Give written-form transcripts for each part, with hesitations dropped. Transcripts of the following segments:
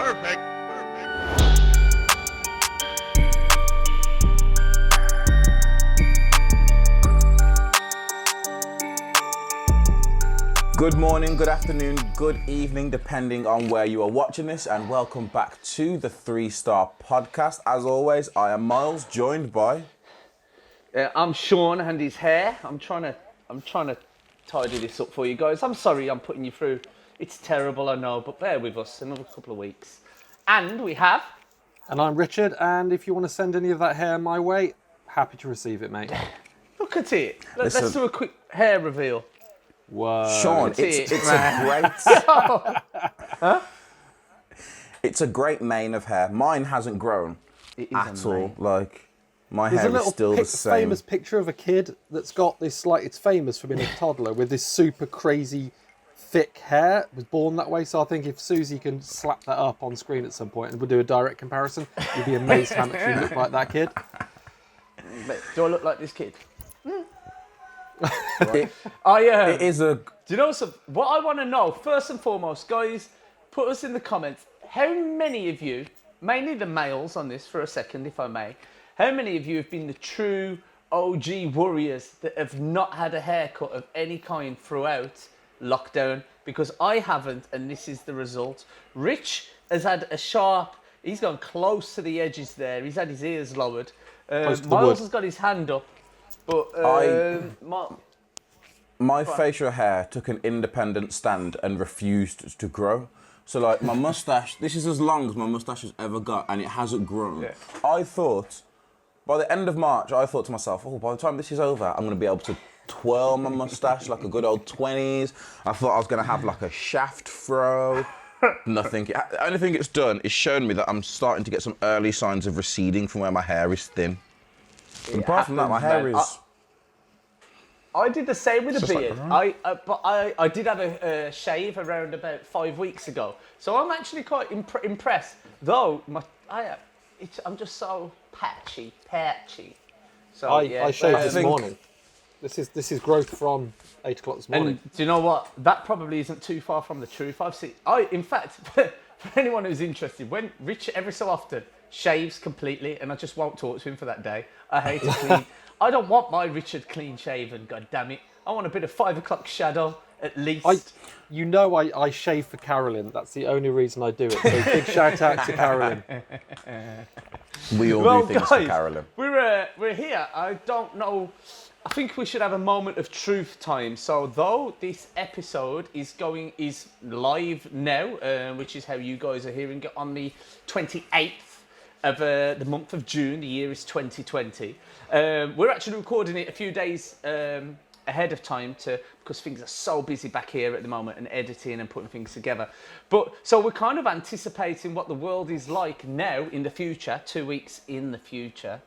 Perfect. Good morning, good afternoon, good evening, depending on where you are watching this, and welcome back to the 3-Star Podcast. As always, I am Miles, joined by... I'm Shaun and his hair. I'm trying to tidy this up for you guys. I'm sorry I'm putting you through. It's terrible, I know, but bear with us another couple of weeks. And we have... And I'm Richard, and if you want to send any of that hair my way, happy to receive it, mate. Look at it. Let's do a quick hair reveal. Whoa. Shaun, it's a great... It's a great mane of hair. Mine hasn't grown at all. Like, my There's hair a is little still the same. famous picture of a kid that's got this, like, it's famous for being a toddler with this super crazy thick hair. Was born that way, so I think if Susie can slap that up on screen at some point and we'll do a direct comparison, you'll be amazed how much you look like that kid. Do I look like this kid? It is a... Do you know what I want to know? First and foremost, guys, put us in the comments. How many of you, mainly the males on this for a second, if I may, how many of you have been the true OG warriors that have not had a haircut of any kind throughout lockdown? Because I haven't, and this is the result. Rich has had a sharp, he's gone close to the edges there. He's had his ears lowered. Miles has got his hand up. But my facial hair took an independent stand and refused to grow. So, like, my mustache, this is as long as my mustache has ever got, and it hasn't grown. Yeah. I thought, by the end of March, I thought to myself, oh, by the time this is over, I'm going to be able to twirl my mustache like a good old 20s. I thought I was going to have, like, a shaft fro. Nothing. The only thing it's done is shown me that I'm starting to get some early signs of receding from where my hair is thin. But apart from that, my hair is... I did the same with a beard. Like, But I did have a shave around about 5 weeks ago. So I'm actually quite impressed. Though, I'm just so patchy. So I shaved this morning. This is growth from 8 o'clock this morning. And do you know what? That probably isn't too far from the truth. In fact, for anyone who's interested, when Rich every so often shaves completely, and I just won't talk to him for that day. I hate it clean. I don't want my Richard clean shaven, god damn it. I want a bit of 5 o'clock shadow, at least. I shave for Carolyn. That's the only reason I do it. So big shout out to Carolyn. We all do things for Carolyn. We're here. I don't know. I think we should have a moment of truth time. So though this episode is live now, which is how you guys are hearing it on the 28th of the month of June, the year is 2020. We're actually recording it a few days ahead of time because things are so busy back here at the moment and editing and putting things together. But so we're kind of anticipating what the world is like now in the future, 2 weeks in the future.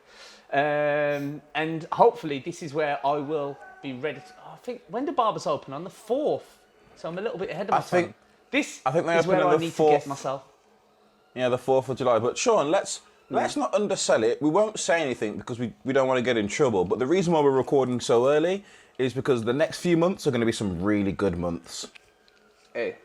And hopefully this is where I will be ready to, I think, when do barbers open? On the 4th. So I'm a little bit ahead of my time. I think they open where on I the need 4th. to get myself. Yeah, the 4th of July. But Shaun, let's not undersell it. We won't say anything because we don't want to get in trouble. But the reason why we're recording so early is because the next few months are going to be some really good months. Hey,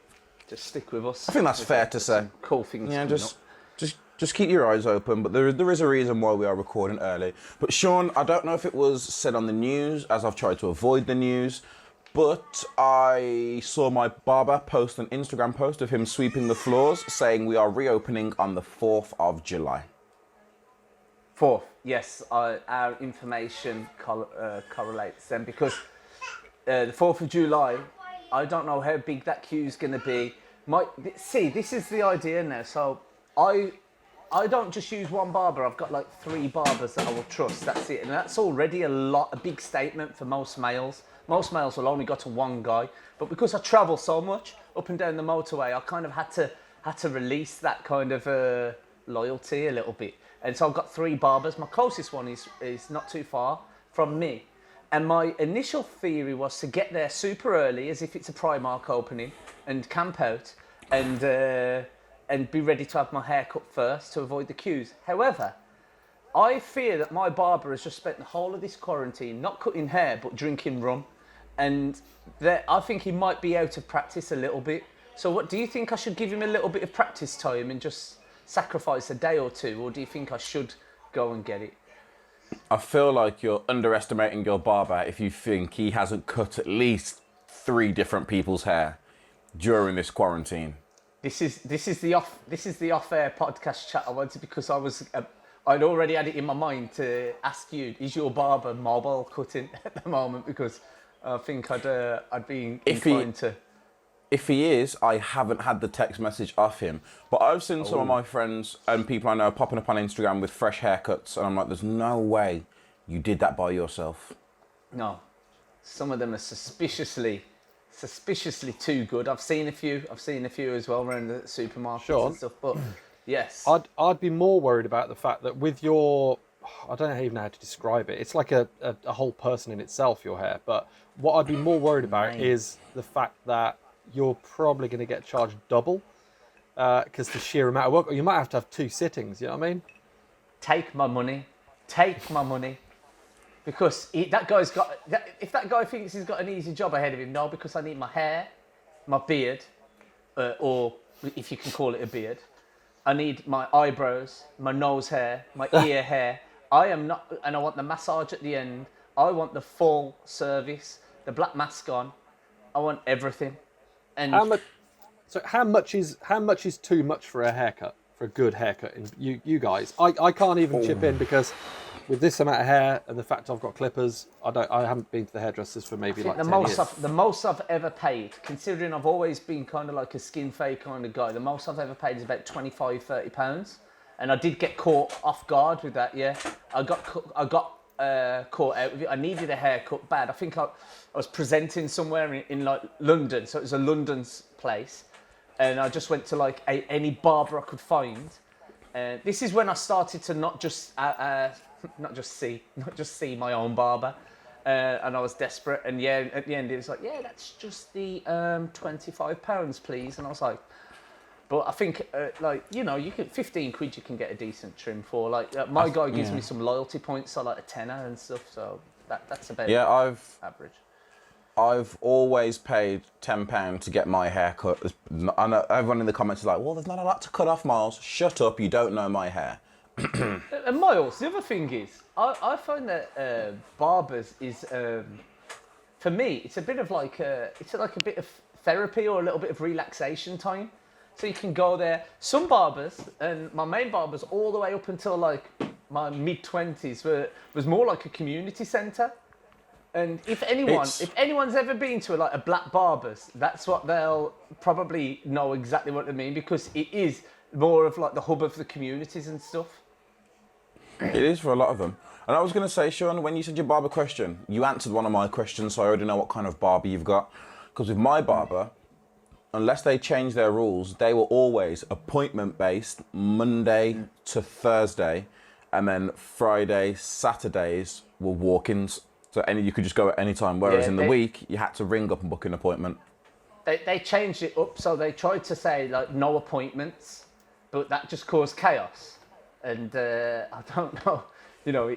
just stick with us. I think that's fair to say. Cool things. Yeah, just keep your eyes open. But there is a reason why we are recording early. But Shaun, I don't know if it was said on the news, as I've tried to avoid the news, but I saw my barber post an Instagram post of him sweeping the floors saying we are reopening on the 4th of July. 4th, yes, our information correlates then because the 4th of July, I don't know how big that queue is going to be. This is the idea now. So I don't just use one barber. I've got like 3 barbers that I will trust. That's it. And that's already a big statement for most males. Most males will only go to one guy. But because I travel so much up and down the motorway, I kind of had to release that kind of loyalty a little bit. And so I've got 3 barbers. My closest one is not too far from me. And my initial theory was to get there super early, as if it's a Primark opening, and camp out and be ready to have my hair cut first to avoid the queues. However, I fear that my barber has just spent the whole of this quarantine not cutting hair but drinking rum. And I think he might be out of practice a little bit. So what, do you think I should give him a little bit of practice time and just sacrifice a day or two, or do you think I should go and get it? I feel like you're underestimating your barber if you think he hasn't cut at least 3 different people's hair during this quarantine. This is the off-air podcast chat I wanted, because I'd already had it in my mind to ask you, is your barber mobile cutting at the moment? Because I think I'd be inclined to. If he is, I haven't had the text message off him. But I've seen some of my friends and people I know popping up on Instagram with fresh haircuts, and I'm like, there's no way you did that by yourself. No, some of them are suspiciously too good. I've seen a few as well around the supermarkets and stuff. But yes, I'd be more worried about the fact that with your, I don't even know how to describe it. It's like a whole person in itself, your hair. But what I'd be more worried about is the fact that you're probably going to get charged double because the sheer amount of work, or you might have to have 2 sittings, you know what I mean? Take my money. Because if that guy thinks he's got an easy job ahead of him, no, because I need my hair, my beard, or if you can call it a beard. I need my eyebrows, my nose hair, my ear hair. And I want the massage at the end. I want the full service, the black mask on. I want everything. And how much is too much for a haircut, for a good haircut? In you guys, I can't even chip in because with this amount of hair and the fact I've got clippers, I haven't been to the hairdressers for maybe like 10 years. The most I've ever paid, considering I've always been kind of like a skin fade kind of guy, the most I've ever paid is about £25-30, and I did get caught off guard with that. Yeah, I got caught out with it. I needed a haircut bad. I think I was presenting somewhere in like London, so it was a London's place, and I just went to like any barber I could find. This is when I started to not just see my own barber, and I was desperate. And yeah, at the end it was like, yeah, that's just the £25, please. And I was like, but I think you can 15 quid you can get a decent trim for. Like my guy gives me some loyalty points, so like a tenner and stuff. So that's about average. I've always paid £10 to get my hair cut. I know everyone in the comments is like, well, there's not a lot to cut off, Miles. Shut up, you don't know my hair. And Miles, the other thing is, I find that barbers is, for me, it's a bit of like a bit of therapy or a little bit of relaxation time. So you can go there. Some barbers, and my main barbers all the way up until like my mid-20s was more like a community centre. And if anyone's ever been to a black barber's, that's what they'll probably know exactly what I mean, because it is more of like the hub of the communities and stuff. It is for a lot of them. And I was going to say, Shaun, when you said your barber question, you answered one of my questions, so I already know what kind of barber you've got. Because with my barber, unless they change their rules, they were always appointment-based, Monday to Thursday, and then Friday, Saturdays were walk-ins. So you could just go at any time, whereas in the week, you had to ring up and book an appointment. They changed it up, so they tried to say like no appointments, but that just caused chaos. And I don't know,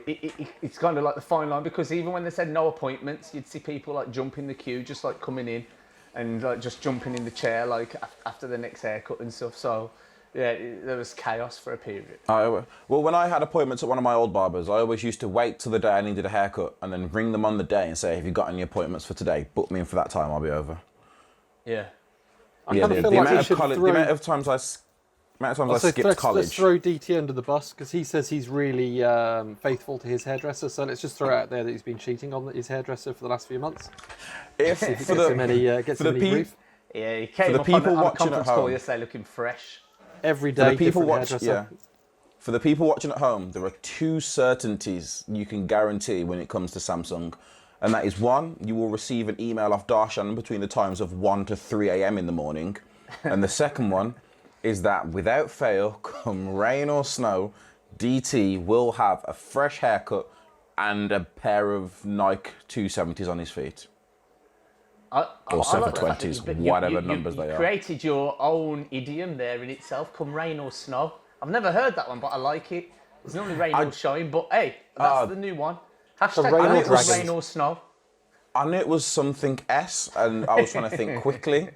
it's kind of like the fine line, because even when they said no appointments, you'd see people like jumping the queue, just like coming in and like just jumping in the chair like after the next haircut and stuff. So yeah, there was chaos for a period. Well, when I had appointments at one of my old barbers, I always used to wait till the day I needed a haircut and then ring them on the day and say, have you got any appointments for today? Book me in for that time, I'll be over. Yeah. The amount of times I skipped college. Let's throw DT under the bus, because he says he's really faithful to his hairdresser, so let's just throw out there that he's been cheating on his hairdresser for the last few months. If he gets him any grief. Yeah, he came up on a conference call yesterday looking fresh. Every day, For the people watching at home, there are 2 certainties you can guarantee when it comes to Samsung. And that is, 1, you will receive an email off Darshan between the times of 1 to 3 a.m. in the morning. And the second one is that without fail, come rain or snow, DT will have a fresh haircut and a pair of Nike 270s on his feet. Or 720s, whatever numbers they are. You created your own idiom there in itself, come rain or snow. I've never heard that one, but I like it. It's normally rain or shine, but hey, that's the new one. Hashtag rain or snow. I knew it was something S, and I was trying to think quickly.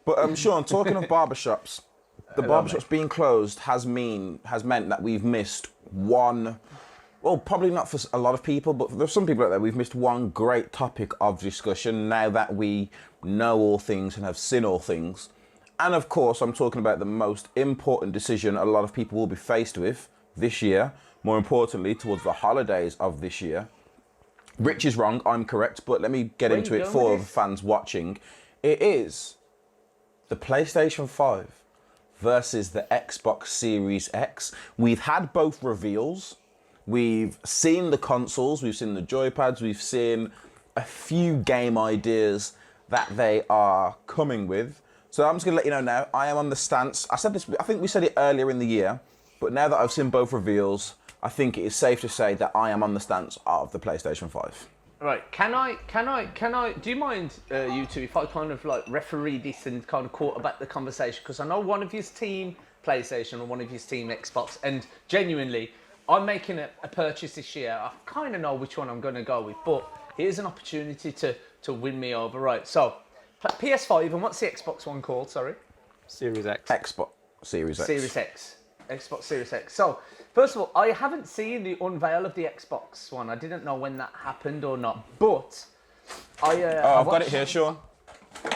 But Shaun, talking of barbershops, the barbershops being closed has meant that we've missed one. Well, probably not for a lot of people, but there's some people out there. We've missed one great topic of discussion now that we know all things and have seen all things. And of course, I'm talking about the most important decision a lot of people will be faced with this year. More importantly, towards the holidays of this year. Rich is wrong, I'm correct, but let me get into it for the fans watching. It is the PlayStation 5 versus the Xbox Series X. We've had both reveals. We've seen the consoles, we've seen the joypads, we've seen a few game ideas that they are coming with. So I'm just going to let you know now, I am on the stance. I said this, I think we said it earlier in the year, but now that I've seen both reveals, I think it is safe to say that I am on the stance of the PlayStation 5. Right, can I, do you mind, you two, if I kind of like referee this and kind of quarterback the conversation? Because I know one of you's team PlayStation and one of you's team Xbox, and genuinely, I'm making a purchase this year. I kind of know which one I'm going to go with, but here's an opportunity to win me over. Right, so PS5, and what's the Xbox one called, sorry? Series X. Xbox Series X. Series X. Xbox Series X. So, first of all, I haven't seen the unveil of the Xbox one. I didn't know when that happened or not, but I've got it here, Shaun.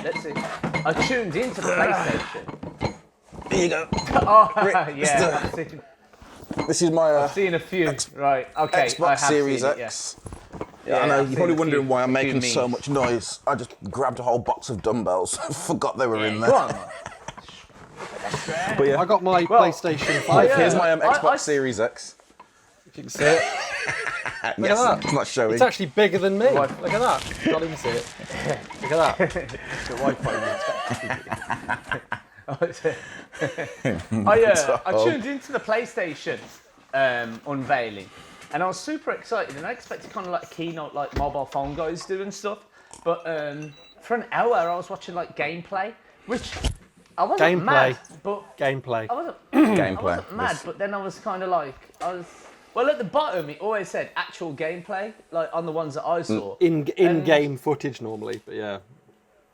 Let's see. I tuned into the PlayStation. Here you go. Oh, yeah. This is my I've seen a few. Right, okay. Xbox Series X. Yeah, I know, you're probably wondering why I'm making so much noise. I just grabbed a whole box of dumbbells. Forgot they were in there. Go on, man. But yeah, I got my PlayStation 5. here's my Xbox Series X. If you can see it. Look at that. It's not showing. It's actually bigger than me. Look at that. Can't even see it. Look at that. The Wi-Fi. I tuned into the PlayStation unveiling, and I was super excited, and I expected kind of like a keynote like mobile phone guys do and stuff. But for an hour, I was watching like gameplay, which I wasn't mad, but Gameplay. I wasn't Gameplay. mad. But then I was kind of like, well, at the bottom it always said actual gameplay, like on the ones that I saw. In-game footage normally, but yeah.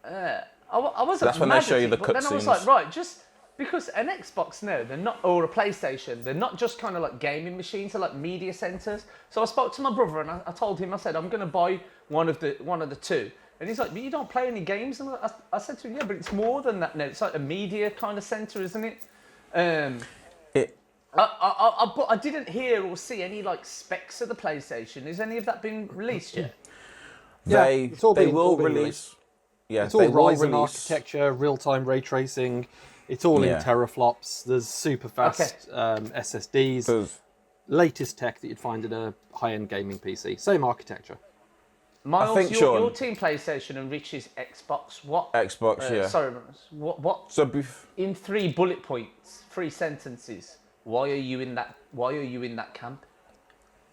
I wasn't That's when mad they show at you it, the but then I was cutscenes. like, right, just because an Xbox now, they're not, or a PlayStation, they're not just kind of like gaming machines, they're like media centers. So I spoke to my brother and I told him, I said, I'm going to buy one of the two. And he's like, but you don't play any games? And I said to him, yeah, but it's more than that now. It's like a media kind of center, isn't it? But I didn't hear or see any like specs of the PlayStation. Has any of that been released yet? They will release. Yeah, it's all Ryzen architecture, real-time ray tracing. It's all in teraflops. There's super fast SSDs. Latest tech that you'd find in a high-end gaming PC. Same architecture. Miles, I think, your team PlayStation and Rich's Xbox. What? Xbox, yeah. Sorry, what? So In 3 bullet points, 3 sentences. Why are you in that camp?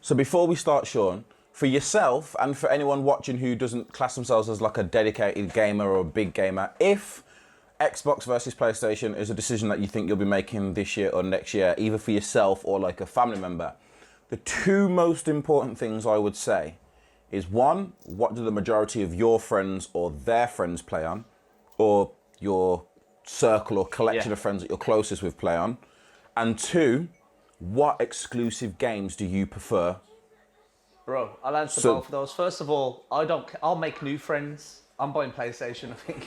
So before we start, Shaun, for yourself and for anyone watching who doesn't class themselves as like a dedicated gamer or a big gamer, if Xbox versus PlayStation is a decision that you think you'll be making this year or next year, either for yourself or like a family member, the 2 most important things I would say is 1, what do the majority of your friends or their friends play on, or your circle or collection of friends that you're closest with play on, and 2, what exclusive games do you prefer? Bro, I'll answer both of those. First of all, I'll make new friends. I'm buying PlayStation, I think.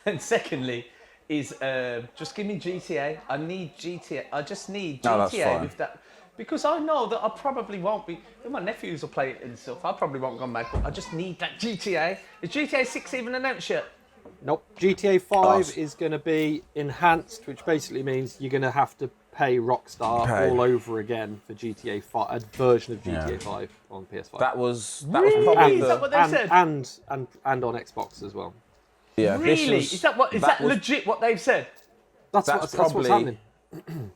And secondly, is just give me GTA. I need GTA. I just need GTA with that. Because I know that I probably won't be. My nephews will play it and stuff. I probably won't go mad, but I just need that GTA. Is GTA 6 even announced yet? Nope. GTA 5 is going to be enhanced, which basically means you're going to have to pay Rockstar all over again for GTA 5, a version of GTA 5 on PS5. That was probably Is that what they said? And on Xbox as well. Yeah. Really? Is that legit what they've said? That's what's happening.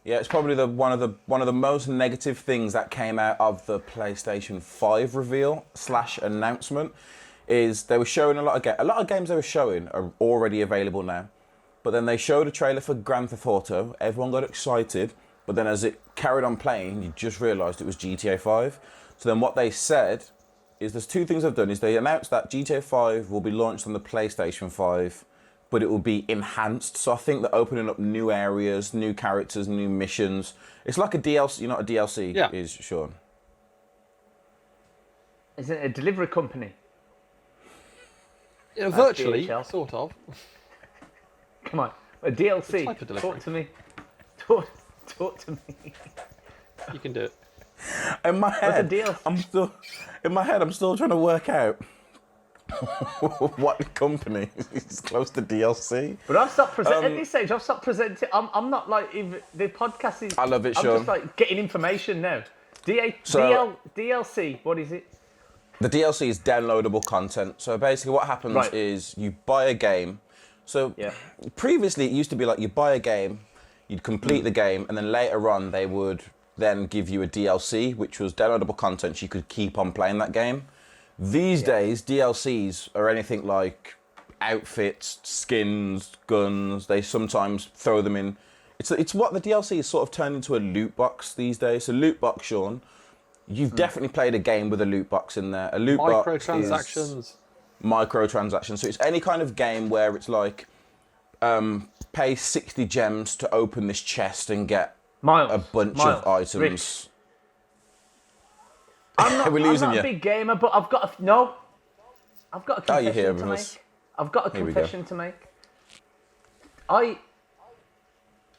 Yeah, it's probably one of the most negative things that came out of the PlayStation 5 reveal / announcement is they were showing a lot of games they were showing are already available now. But then they showed a trailer for Grand Theft Auto, everyone got excited, but then as it carried on playing, you just realised it was GTA 5. So then what they said is there's 2 things they've done, is they announced that GTA 5 will be launched on the PlayStation 5 but it will be enhanced. So I think they're opening up new areas, new characters, new missions. It's like a DLC. You know what a DLC is, Shaun? Is it a delivery company? Yeah, virtually, DHL. sort of. Come on, a DLC. Type of delivery. Talk to me. Talk to me. You can do it. In my head, DLC? I'm still trying to work out what company is close to DLC. But I've stopped presenting at this stage. I've stopped presenting. I'm not like even the podcast is. I love it, I'm Shaun. just like getting information now. DLC. What is it? The DLC is downloadable content. So basically, what happens is you buy a game. So previously, it used to be like you buy a game, you'd complete the game, and then later on they would then give you a DLC, which was downloadable content. So you could keep on playing that game. These days, DLCs are anything like outfits, skins, guns. They sometimes throw them in. It's what the DLC is sort of turned into a loot box these days. So loot box, Shaun, you've definitely played a game with a loot box in there. A loot box Microtransactions. Microtransactions. So it's any kind of game where it's like pay 60 gems to open this chest and get a bunch of items. Rich. I'm not a big gamer, but I've got a confession to make. I've got a confession to make.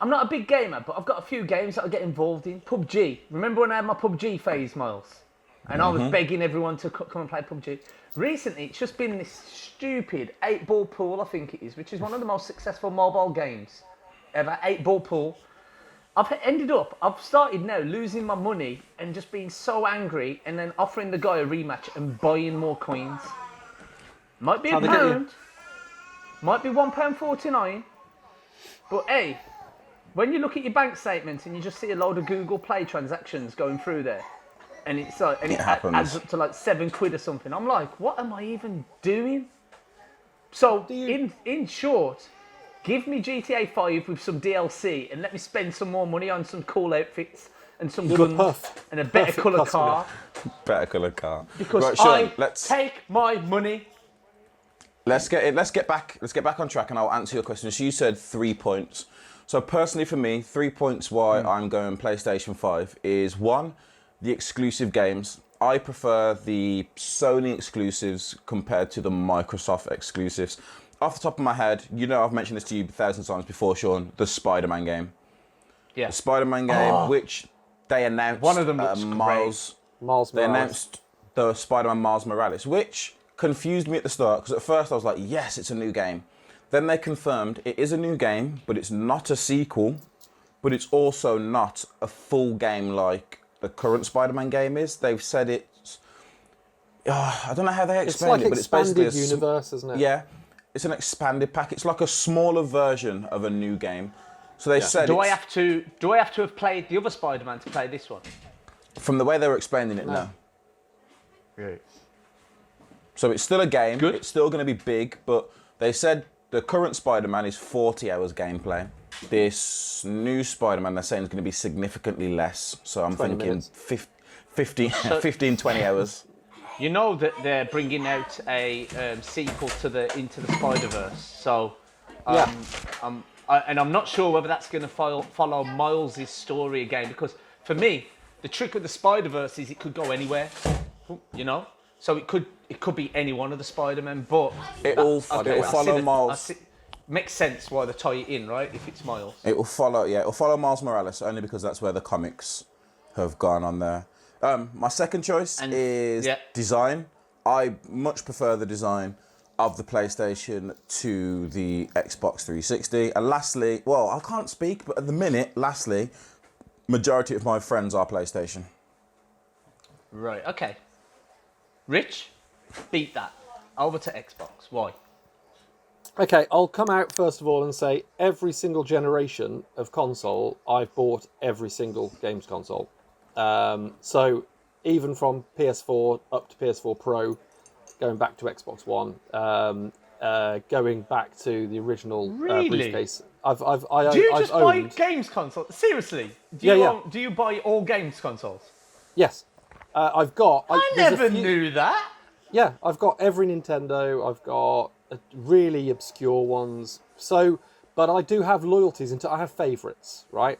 I'm not a big gamer, but I've got a few games that I get involved in. PUBG. Remember when I had my PUBG phase, Miles? And I was begging everyone to come and play PUBG. Recently, it's just been this stupid 8-ball pool, I think it is, which is one of the most successful mobile games ever. 8-ball pool. I've started now losing my money and just being so angry and then offering the guy a rematch and buying more coins. Might be £1, might be £1.49, but hey, when you look at your bank statements and you just see a load of Google Play transactions going through there, and it's like, and it adds up to like £7 or something, I'm like, what am I even doing? So in short, give me GTA 5 with some DLC and let me spend some more money on some cool outfits and some guns and a better colour car. Better colour car. Because Shaun, take my money. Let's get back on track, and I'll answer your question. So you said 3 points. So personally for me, 3 points why I'm going PlayStation 5 is 1, the exclusive games. I prefer the Sony exclusives compared to the Microsoft exclusives. Off the top of my head, you know I've mentioned this to you 1,000 times before, Shaun, the Spider-Man game. Yeah. The Spider-Man game, which they announced... One of them looks Miles Morales. They announced the Spider-Man Miles Morales, which confused me at the start, because at first I was like, yes, it's a new game. Then they confirmed it is a new game, but it's not a sequel, but it's also not a full game like the current Spider-Man game is. They've said it's... I don't know how they explain it, but it's basically a universe, isn't it? Yeah. It's an expanded pack. It's like a smaller version of a new game. So they said. Do I have to have played the other Spider-Man to play this one? From the way they were explaining it, no. Right. So it's still a game. Good. It's still going to be big, but they said the current Spider-Man is 40 hours gameplay. This new Spider-Man, they're saying, is going to be significantly less. So I'm thinking 15, 20 hours. You know that they're bringing out a sequel to Into the Spider-Verse, so I'm not sure whether that's going to follow Miles' story again, because for me, the trick with the Spider-Verse is it could go anywhere, you know. So it could be any one of the Spider-Men, but it'll follow Miles. Makes sense why they tie it in, right? If it's Miles, it'll follow Miles Morales only because that's where the comics have gone on there. My second choice is design. I much prefer the design of the PlayStation to the Xbox 360. And lastly, well, I can't speak, but at the minute, majority of my friends are PlayStation. Right, okay. Rich, beat that. Over to Xbox. Why? Okay, I'll come out first of all and say every single generation of console, I've bought every single games console. So even from PS4 up to PS4 Pro, going back to Xbox One, going back to the original briefcase. Do you just buy games consoles? Seriously? Do you buy all games consoles? Yes. I've got... I never knew that. Yeah, I've got every Nintendo. I've got really obscure ones. So, but I do have loyalties I have favourites, right?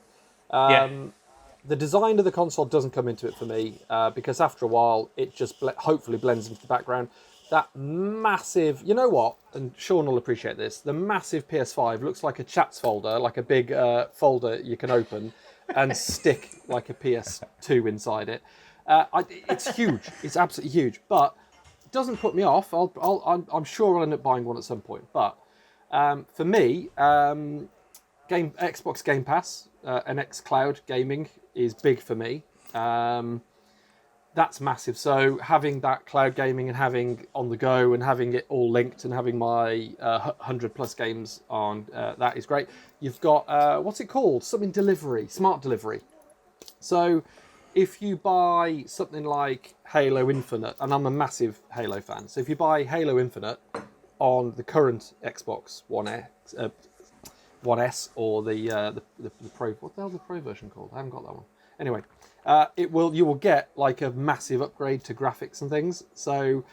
The design of the console doesn't come into it for me because after a while it just hopefully blends into the background. That massive, you know what? And Shaun will appreciate this. The massive PS5 looks like a chats folder, like a big folder you can open and stick like a PS2 inside it. It's huge. It's absolutely huge, but it doesn't put me off. I'm sure I'll end up buying one at some point. But for me, Xbox Game Pass and xCloud gaming is big for me. That's massive. So having that cloud gaming and having on the go and having it all linked and having my 100 plus games on, that is great. You've got, what's it called? Something delivery, smart delivery. So if you buy something like Halo Infinite, and I'm a massive Halo fan, so if you buy Halo Infinite on the current Xbox One S or the Pro, what the hell's the Pro version called? I haven't got that one. Anyway, you will get like a massive upgrade to graphics and things, so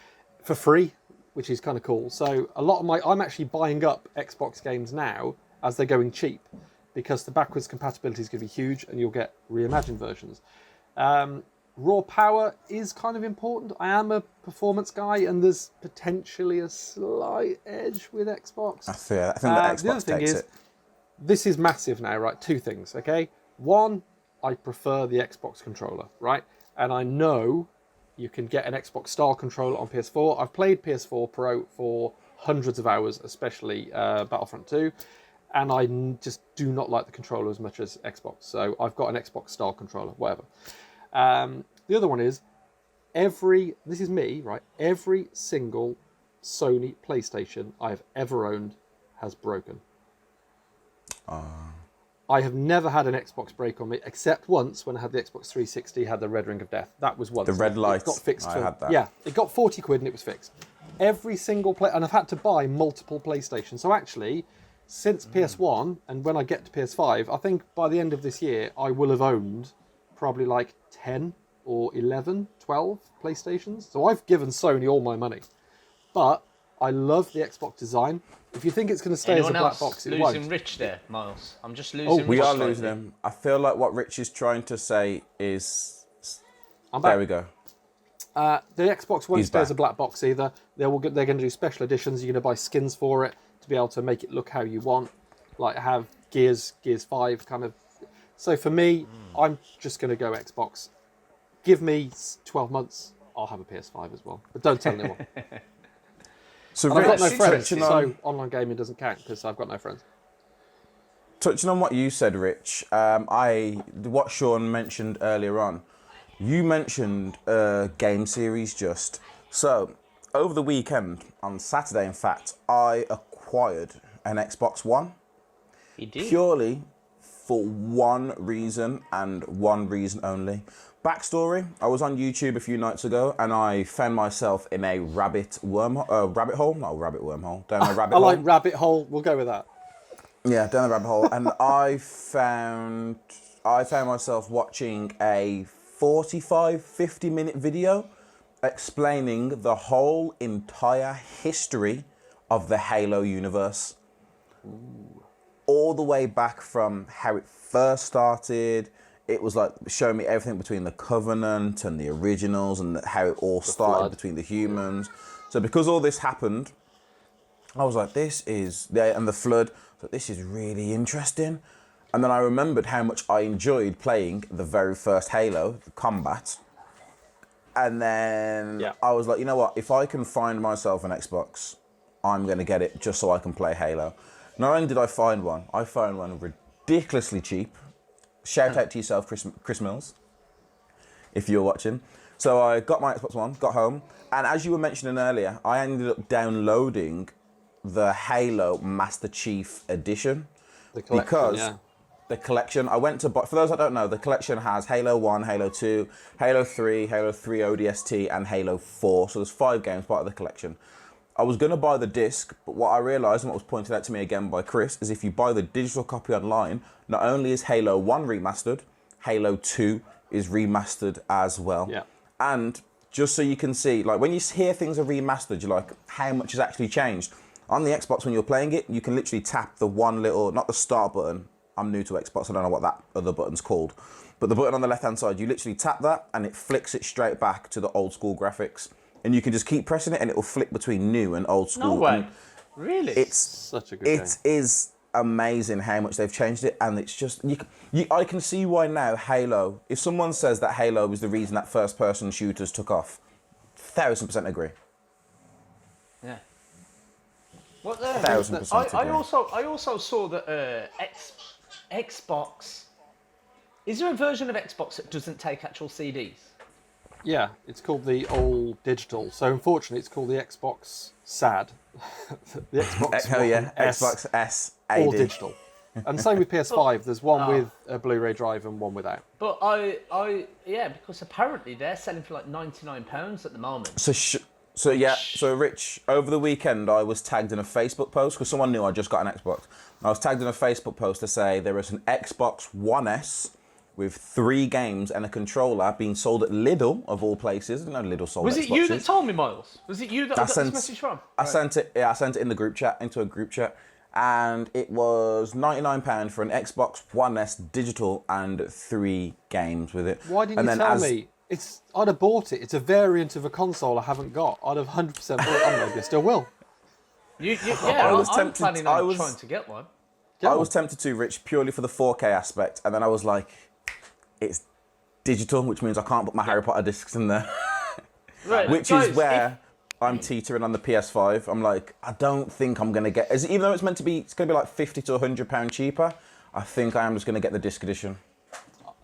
for free, which is kind of cool. So a lot of I'm actually buying up Xbox games now as they're going cheap, because the backwards compatibility is going to be huge, and you'll get reimagined versions. Raw power is kind of important. I am a performance guy, and there's potentially a slight edge with Xbox. I think the Xbox takes it. This is massive now, right? Two things, okay? One, I prefer the Xbox controller, right? And I know you can get an Xbox style controller on PS4. I've played PS4 Pro for hundreds of hours, especially Battlefront 2, and I just do not like the controller as much as Xbox. So I've got an Xbox style controller, whatever. The other one is this is me, right? Every single Sony PlayStation I've ever owned has broken. I have never had an Xbox break on me, except once when I had the Xbox 360, had the red ring of death. That was once. The red lights. It got fixed. I had that. Yeah, it got 40 quid and it was fixed. Every single and I've had to buy multiple PlayStations. So actually, since PS1 and when I get to PS5, I think by the end of this year, I will have owned probably like 10 or 11, 12 PlayStations. So I've given Sony all my money. But I love the Xbox design. If you think it's going to stay as a black box, it won't. Losing Rich there, Miles. I'm just losing Rich. We are losing him. I feel like what Rich is trying to say is... There we go. The Xbox won't stay as a black box either. They're going to do special editions. You're going to buy skins for it to be able to make it look how you want. Like have Gears 5 kind of... So for me, I'm just going to go Xbox. Give me 12 months, I'll have a PS5 as well. But don't tell anyone. So I've got no friends, so online gaming doesn't count because I've got no friends. Touching on what you said, Rich, what Shaun mentioned earlier on, you mentioned a game series just. So, over the weekend, on Saturday in fact, I acquired an Xbox One. You did? Purely for one reason and one reason only. Backstory, I was on YouTube a few nights ago and I found myself in a rabbit hole, down a rabbit hole. I like rabbit hole, we'll go with that. Yeah, down the rabbit hole. And I found myself watching a 45, 50-minute video explaining the whole entire history of the Halo universe. Ooh. All the way back from how it first started. It was like showing me everything between the Covenant and the originals and how it all started between the humans. So because all this happened, I was like, and the flood, so this is really interesting. And then I remembered how much I enjoyed playing the very first Halo, the combat. And then I was like, you know what, if I can find myself an Xbox, I'm going to get it just so I can play Halo. Not only did I find one ridiculously cheap. Shout out to yourself, Chris Mills, if you're watching. So I got my Xbox One, got home, and as you were mentioning earlier, I ended up downloading the Halo Master Chief Edition. The collection, I went to buy, for those that don't know, the collection has Halo 1, Halo 2, Halo 3, Halo 3 ODST, and Halo 4. So there's 5 games part of the collection. I was going to buy the disc, but what I realised, and what was pointed out to me again by Chris, is if you buy the digital copy online, not only is Halo 1 remastered, Halo 2 is remastered as well. Yeah. And just so you can see, like when you hear things are remastered, you're like, how much has actually changed? On the Xbox, when you're playing it, you can literally tap the one little, not the start button. I'm new to Xbox, I don't know what that other button's called. But the button on the left-hand side, you literally tap that and it flicks it straight back to the old school graphics. And you can just keep pressing it and it will flick between new and old school. No way. And Really? it's Such a good game. It is amazing how much they've changed it, and it's just I can see why now Halo. If someone says that Halo was the reason that first-person shooters took off, 1,000% agree. Yeah. What 1,000% I agree. also saw that Xbox. Is there a version of Xbox that doesn't take actual CDs? Yeah, it's called the All Digital. So unfortunately, it's called the Xbox SAD. The Xbox Oh yeah, One S, Xbox S All AD. Digital. And same with PS5. There's one with a Blu-ray drive and one without. But because apparently they're selling for like £99 at the moment. So Rich, over the weekend I was tagged in a Facebook post because someone knew I just got an Xbox. I was tagged in a Facebook post to say there is an Xbox One S with 3 games and a controller being sold at Lidl, of all places. I didn't know Lidl sold Was it you that Xboxes. told me, Miles? Was it you that I got this message from? I sent it in the group chat, into a group chat, and it was £99 for an Xbox One S digital and 3 games with it. Why didn't you tell me? I'd have bought it. It's a variant of a console I haven't got. I'd have 100% bought it. I maybe I still will. I'm planning on trying to get one. I was tempted to, Rich, purely for the 4K aspect, and then I was like, it's digital, which means I can't put my Harry Potter discs in there. Right, Which guys, is where I'm teetering on the PS5. I'm like, I don't think I'm gonna get. Even though it's meant to be, it's gonna be like £50 to £100 cheaper. I think I am just gonna get the disc edition.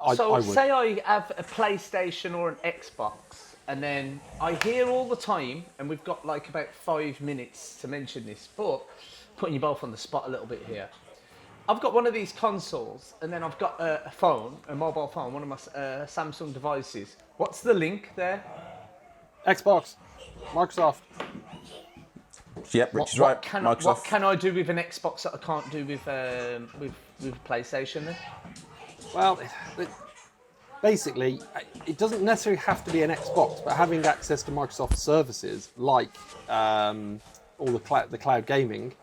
I would. Say I have a PlayStation or an Xbox, and then I hear all the time, and we've got like about 5 minutes to mention this, but putting you both on the spot a little bit here. I've got one of these consoles, and then I've got a phone, a mobile phone, one of my Samsung devices. What's the link there? Xbox, Microsoft. Yep, Rich is right. Microsoft. What can I do with an Xbox that I can't do with PlayStation then? Well, basically, it doesn't necessarily have to be an Xbox, but having access to Microsoft services like all the cloud gaming,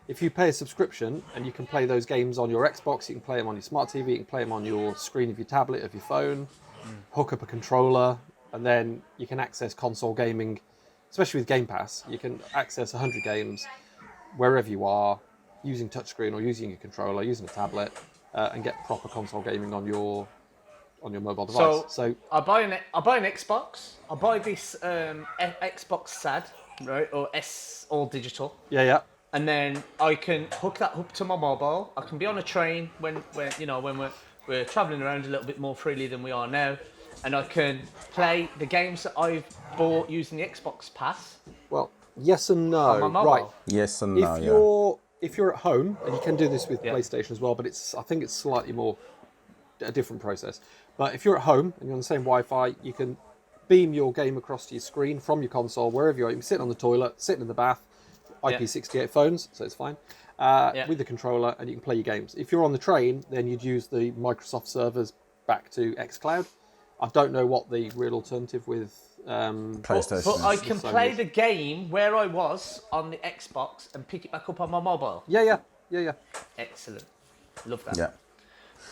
if you pay a subscription and you can play those games on your Xbox, you can play them on your smart TV, you can play them on your screen of your tablet, of your phone, hook up a controller, and then you can access console gaming, especially with Game Pass. You can access 100 games wherever you are, using touchscreen or using a controller, using a tablet, and get proper console gaming on your mobile device. So I buy an Xbox. I buy this Xbox SAD, right, or S all digital. yeah. And then I can hook that up to my mobile. I can be on a train when we're travelling around a little bit more freely than we are now, and I can play the games that I've bought using the Xbox Pass. Well, yes and no. On my mobile. Right. Yes and no. If you're at home, and you can do this with Yeah. PlayStation as well, but I think it's slightly more a different process. But if you're at home and you're on the same Wi-Fi, you can beam your game across to your screen from your console wherever you are. You can sit on the toilet, sitting in the bath. IP68 phones, so it's fine, with the controller, and you can play your games. If you're on the train, then you'd use the Microsoft servers back to xCloud. I don't know what the real alternative with PlayStation. But I can play the game where I was on the Xbox and pick it back up on my mobile. Yeah. Excellent. Love that. Yeah.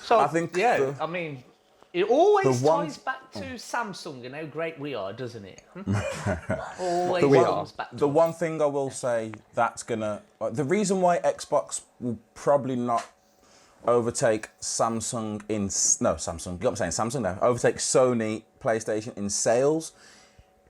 So I think I mean, it always the one- ties back to Samsung and how great we are, doesn't it? Always The one- ties back to The us. one thing I will say that's gonna the reason why Xbox will probably not overtake Samsung in Samsung. You got me saying Samsung now. Overtake Sony PlayStation in sales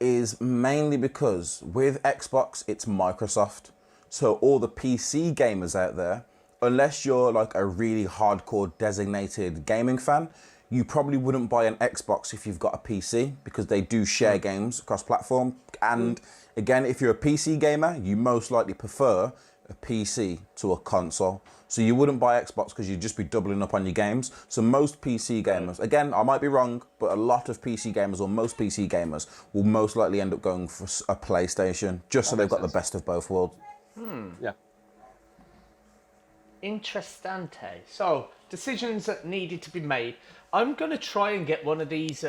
is mainly because with Xbox it's Microsoft. So all the PC gamers out there, unless you're like a really hardcore designated gaming fan, you probably wouldn't buy an Xbox if you've got a PC because they do share games across platform. And again, if you're a PC gamer, you most likely prefer a PC to a console. So you wouldn't buy Xbox because you'd just be doubling up on your games. So most PC gamers, again, I might be wrong, but a lot of PC gamers or most PC gamers will most likely end up going for a PlayStation just so they've got the best of both worlds. Yeah. Interessante. So, decisions that needed to be made. I'm going to try and get one of these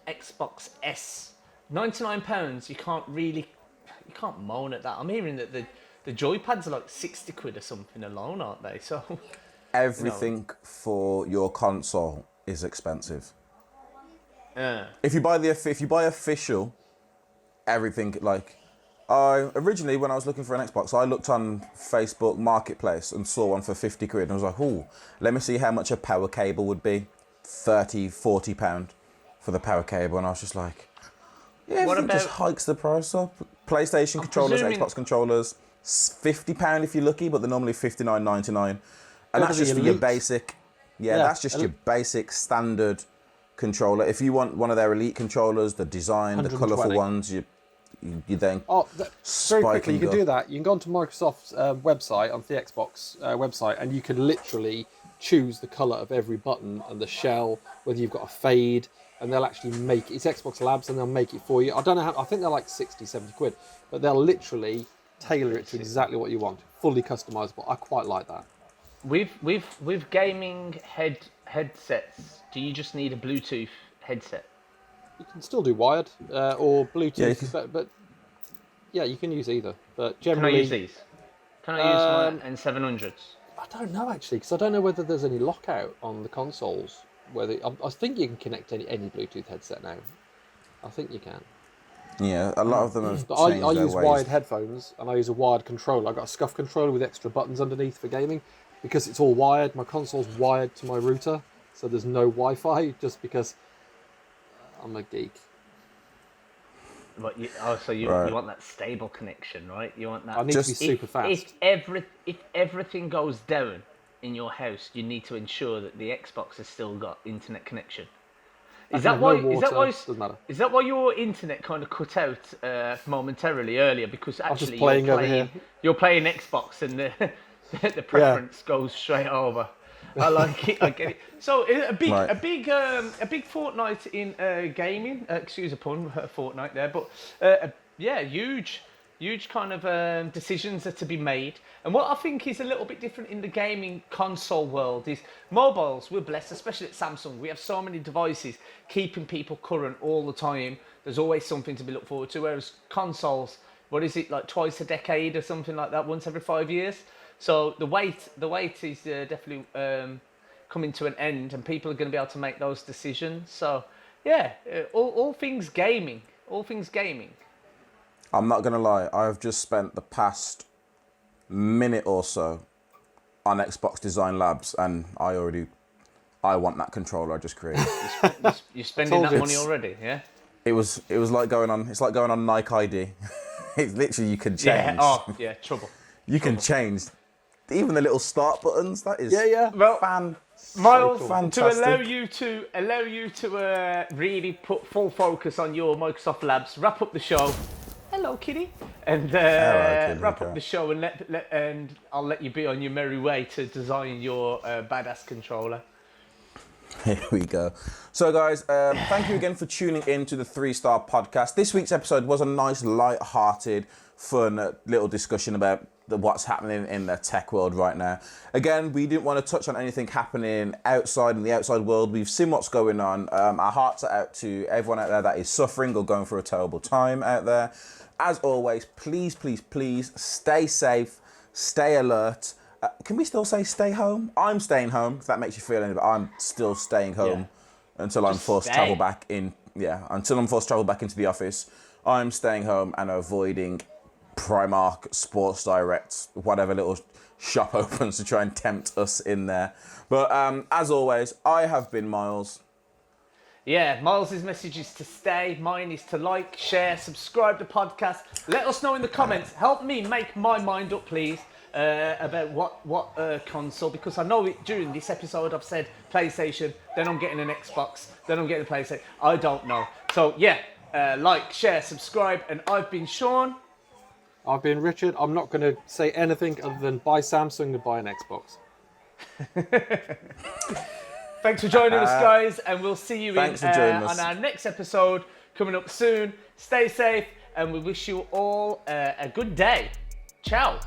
Xbox S. £99, you can't moan at that. I'm hearing that the joypads are like 60 quid or something alone, aren't they? So Everything for your console is expensive. yeah. If you buy official, everything like. I originally, when I was looking for an Xbox, I looked on Facebook Marketplace and saw one for 50 quid. And I was like, "Ooh, let me see how much a power cable would be." 30, 40 pound for the power cable, and I was just like, "Yeah, everything just hikes the price up." PlayStation controllers, Xbox controllers, £50 if you're lucky, but they're normally £59.99, and that's just for your basic. Yeah, that's just your basic standard controller. If you want one of their elite controllers, the design, the colourful ones, you then very quickly you can do that. You can go onto Microsoft's website, onto the Xbox website, and you can literally choose the colour of every button and the shell, whether you've got a fade, and they'll actually make it. It's Xbox Labs, and they'll make it for you. I don't know how. I think they're like 60, 70 quid, but they'll literally tailor it to exactly what you want, fully customisable. I quite like that. With gaming headsets, do you just need a Bluetooth headset? You can still do wired or Bluetooth, but yeah, you can use either. But generally, can I use these? Can I use my N700s? I don't know actually, because I don't know whether there's any lockout on the consoles. I think you can connect any Bluetooth headset now. I think you can. Yeah, a lot of them have But changed I their use ways. wired headphones, and I use a wired controller. I got a SCUF controller with extra buttons underneath for gaming, because it's all wired. My console's wired to my router, so there's no Wi-Fi, just because I'm a geek. But you want that stable connection, right? You want that. I need to be super fast. If everything goes down in your house, you need to ensure that the Xbox has still got internet connection. Is that why your internet kind of cut out momentarily earlier? Because actually you're playing Xbox, and the preference goes straight over. I like it. I get it. So a big fortnight in gaming. Excuse the pun, fortnight there, but huge kind of decisions are to be made. And what I think is a little bit different in the gaming console world is mobiles. We're blessed, especially at Samsung. We have so many devices keeping people current all the time. There's always something to be looked forward to. Whereas consoles, what is it, like twice a decade or something like that, once every 5 years? So the wait is definitely coming to an end, and people are going to be able to make those decisions. So yeah, all things gaming. I'm not gonna lie, I've just spent the past minute or so on Xbox Design Labs, and I want that controller I just created. You're spending that money already, yeah? It was like going on Nike ID. It's literally, you can change. Trouble. You can change even the little start buttons. That is Well, Miles, fantastic. to allow you to really put full focus on your Microsoft Labs, wrap up the show. Hello, kitty. And wrap up the show, and I'll let you be on your merry way to design your badass controller. Here we go. So, guys, thank you again for tuning in to the 3-Star Podcast. This week's episode was a nice, light-hearted, fun little discussion about what's happening in the tech world right now. Again, we didn't want to touch on anything happening outside in the outside world. We've seen what's going on. Our hearts are out to everyone out there that is suffering or going through a terrible time out there. As always, please, please, please stay safe, stay alert. Can we still say stay home? I'm staying home, if that makes you feel any better. I'm still staying home until I'm forced to travel back in. Yeah, until I'm forced to travel back into the office. I'm staying home and avoiding Primark, Sports Direct, whatever little shop opens to try and tempt us in there. But as always, I have been Miles. Yeah, Miles' message is to stay. Mine is to like, share, subscribe to the podcast. Let us know in the comments. Help me make my mind up, please, about what console. Because I know during this episode I've said PlayStation, then I'm getting an Xbox, then I'm getting a PlayStation. I don't know. So yeah, like, share, subscribe. And I've been Shaun. I've been Richard. I'm not going to say anything other than buy Samsung and buy an Xbox. Thanks for joining us, guys, and we'll see you on our next episode coming up soon. Stay safe, and we wish you all a good day. Ciao.